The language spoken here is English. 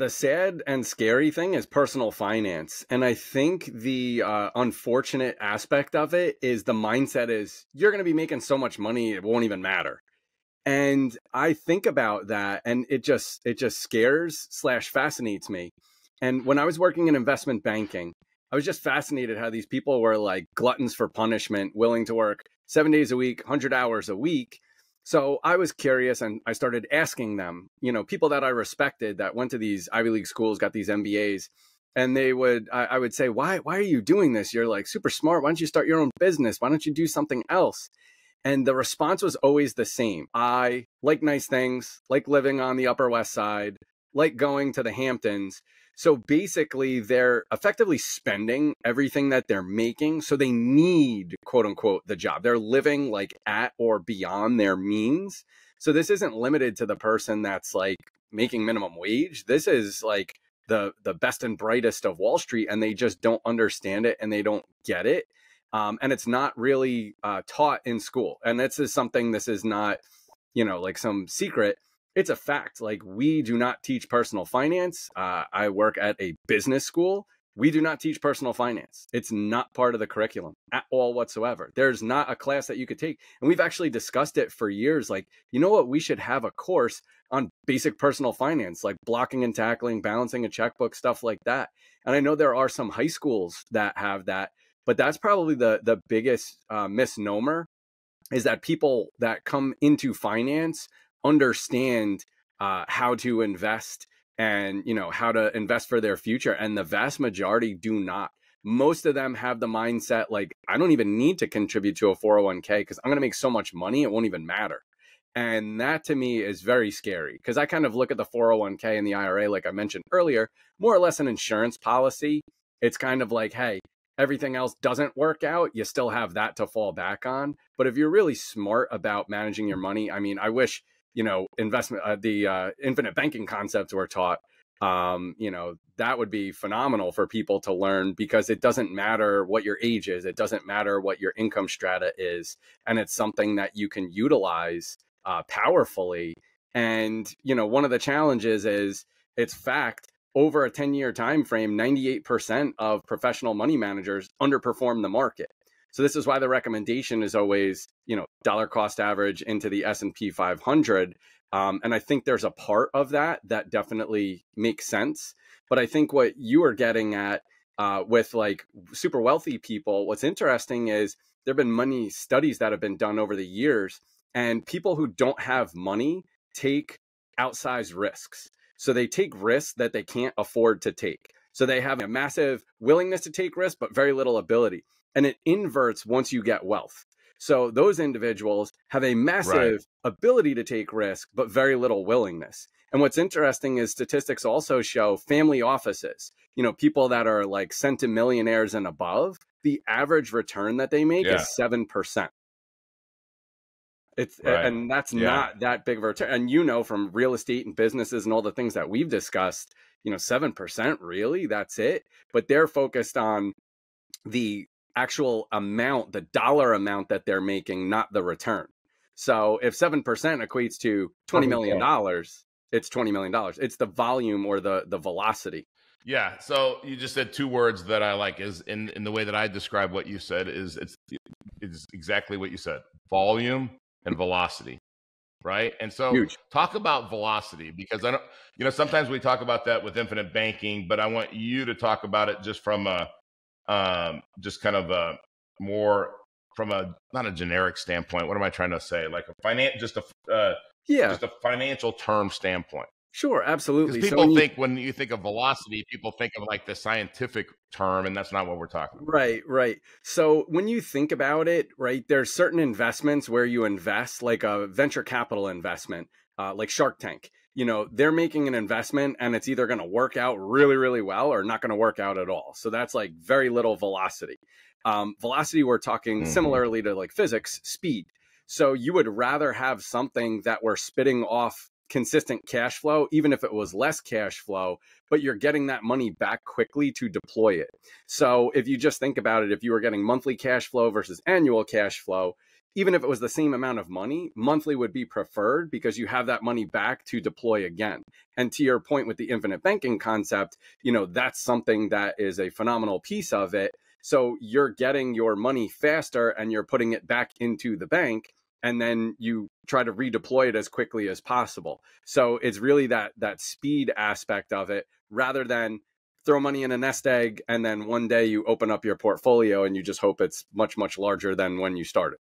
The sad and scary thing is personal finance. And I think the unfortunate aspect of it is the mindset is you're going to be making so much money, it won't even matter. And I think about that and it just scares / fascinates me. And when I was working in investment banking, I was just fascinated how these people were like gluttons for punishment, willing to work 7 days a week, 100 hours a week. So I was curious and I started asking them, people that I respected that went to these Ivy League schools, got these MBAs, and I would say, why are you doing this? You're like super smart. Why don't you start your own business? Why don't you do something else? And the response was always the same. I like nice things, like living on the Upper West Side, like going to the Hamptons. So basically, they're effectively spending everything that they're making. So they need, quote unquote, the job. They're living like at or beyond their means. So this isn't limited to the person that's like making minimum wage. This is like the best and brightest of Wall Street, and they just don't understand it and they don't get it. And it's not really taught in school. And this is not, like some secret. It's a fact. Like, we do not teach personal finance. I work at a business school. We do not teach personal finance. It's not part of the curriculum at all whatsoever. There's not a class that you could take. And we've actually discussed it for years. Like, you know what? We should have a course on basic personal finance, like blocking and tackling, balancing a checkbook, stuff like that. And I know there are some high schools that have that, but that's probably the biggest misnomer, is that people that come into finance understand how to invest and how to invest for their future, and the vast majority do not. Most of them have the mindset like, I don't even need to contribute to a 401k because I'm going to make so much money it won't even matter. And that to me is very scary, because I kind of look at the 401k and the IRA, like I mentioned earlier, more or less an insurance policy. It's kind of like, hey, everything else doesn't work out, you still have that to fall back on. But if you're really smart about managing your money, I mean, I wish investment, the infinite banking concepts were taught. That would be phenomenal for people to learn, because it doesn't matter what your age is. It doesn't matter what your income strata is. And it's something that you can utilize powerfully. And, one of the challenges is, it's fact, over a 10-year time frame, 98% of professional money managers underperform the market. So this is why the recommendation is always, dollar cost average into the S&P 500. And I think there's a part of that definitely makes sense. But I think what you are getting at with like super wealthy people, what's interesting is there have been many studies that have been done over the years, and people who don't have money take outsized risks. So they take risks that they can't afford to take. So they have a massive willingness to take risks, but very little ability. And it inverts once you get wealth. So those individuals have a massive ability to take risk, but very little willingness. And what's interesting is statistics also show family offices, people that are like centimillionaires and above, the average return that they make is 7%. And that's not that big of a return. And from real estate and businesses and all the things that we've discussed, 7%, really, that's it. But they're focused on the actual amount, the dollar amount that they're making, not the return. So if 7% equates to $20 million, it's $20 million. It's the volume or the velocity. Yeah. So you just said two words that I like, is in the way that I describe what you said, is it's exactly what you said: volume and velocity. Right. And so Huge. Talk about velocity, because I don't, sometimes we talk about that with infinite banking, but I want you to talk about it just from just kind of a more from a, not a generic standpoint. What am I trying to say? Like just a financial term standpoint. Sure, absolutely. Because people think, when you think of velocity, people think of like the scientific term, and that's not what we're talking about. Right. So when you think about it, right, there's certain investments where you invest, like a venture capital investment, like Shark Tank. They're making an investment and it's either going to work out really, really well or not going to work out at all. So that's like very little velocity. Velocity, we're talking similarly to like physics, speed. So you would rather have something that we're spitting off consistent cash flow, even if it was less cash flow, but you're getting that money back quickly to deploy it. So if you just think about it, if you were getting monthly cash flow versus annual cash flow, even if it was the same amount of money, monthly would be preferred because you have that money back to deploy again. And to your point with the infinite banking concept, that's something that is a phenomenal piece of it. So you're getting your money faster and you're putting it back into the bank, and then you try to redeploy it as quickly as possible. So it's really that speed aspect of it, rather than throw money in a nest egg and then one day you open up your portfolio and you just hope it's much, much larger than when you started,